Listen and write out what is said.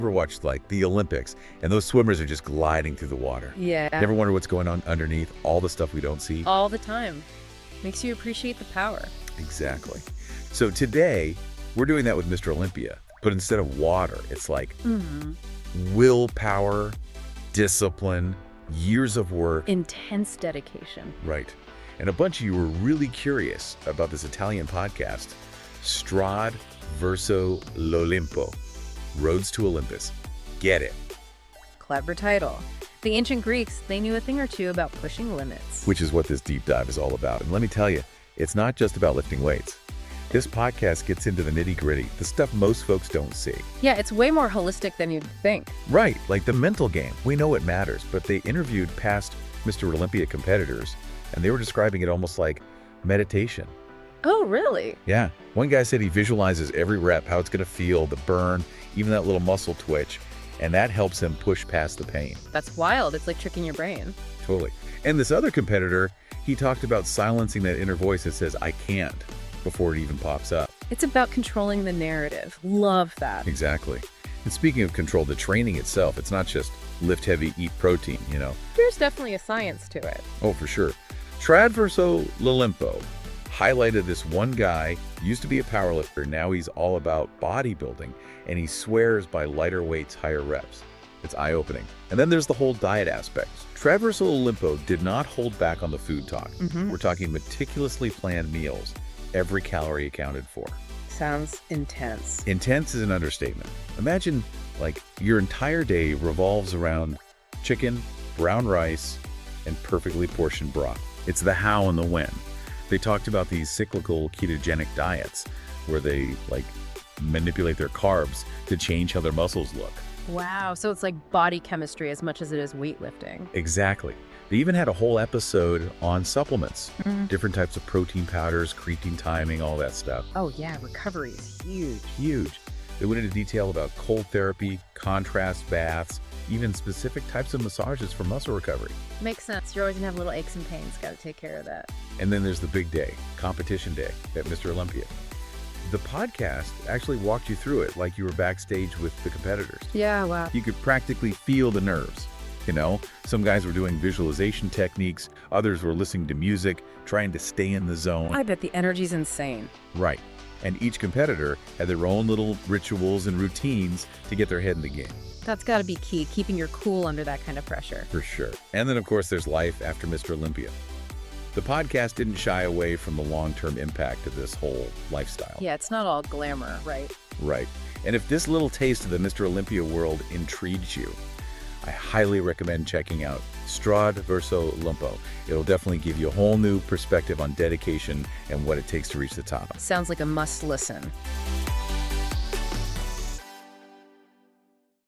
Ever watched like the Olympics and those swimmers are just gliding through the water? Yeah. Never wonder what's going on underneath all the stuff we don't see? All the time. Makes you appreciate the power. Exactly. So today, we're doing that with Mr. Olympia, but instead of water, it's like willpower, discipline, years of work. Intense dedication. Right. And a bunch of you were really curious about this Italian podcast, Strade verso l'Olimpo, Roads to Olympus. Get it. Clever title. The ancient Greeks, they knew a thing or two about pushing limits. Which is what this deep dive is all about. And let me tell you, it's not just about lifting weights. This podcast gets into the nitty-gritty, the stuff most folks don't see. Yeah, it's way more holistic than you'd think. Right, like the mental game. We know it matters, but they interviewed past Mr. Olympia competitors, and they were describing it almost like meditation. Oh, really? Yeah. One guy said he visualizes every rep, how it's going to feel, the burn, even that little muscle twitch, and that helps him push past the pain. That's wild. It's like tricking your brain. Totally. And this other competitor, he talked about silencing that inner voice that says, I can't, before it even pops up. It's about controlling the narrative. Love that. Exactly. And speaking of control, the training itself, it's not just lift heavy, eat protein, you know. There's definitely a science to it. Oh, for sure. Strade verso l'Olimpo highlighted this one guy, used to be a powerlifter, now he's all about bodybuilding, and he swears by lighter weights, higher reps. It's eye-opening. And then there's the whole diet aspect. Strade verso l'Olimpo did not hold back on the food talk. We're talking meticulously planned meals, every calorie accounted for. Sounds intense. Intense is an understatement. Imagine, like, your entire day revolves around chicken, brown rice, and perfectly portioned broth. It's the how and the when. They talked about these cyclical ketogenic diets where they, like, manipulate their carbs to change how their muscles look. Wow, so it's like body chemistry as much as it is weightlifting. Exactly. They even had a whole episode on supplements, different types of protein powders, creatine timing, all that stuff. Oh yeah, recovery is huge. Huge. They went into detail about cold therapy, contrast baths, even specific types of massages for muscle recovery. Makes sense. You're always gonna have little aches and pains. Gotta take care of that. And then there's the big day, competition day at Mr. Olympia. The podcast actually walked you through it like you were backstage with the competitors. Yeah, wow. You could practically feel the nerves. You know, some guys were doing visualization techniques, others were listening to music, trying to stay in the zone. I bet the energy's insane. Right. And each competitor had their own little rituals and routines to get their head in the game. That's gotta be key, keeping your cool under that kind of pressure. For sure. And then, of course, there's life after Mr. Olympia. The podcast didn't shy away from the long-term impact of this whole lifestyle. Yeah, it's not all glamour, right? Right. And if this little taste of the Mr. Olympia world intrigues you, I highly recommend checking out Strade verso l'Olimpo. It'll definitely give you a whole new perspective on dedication and what it takes to reach the top. Sounds like a must listen.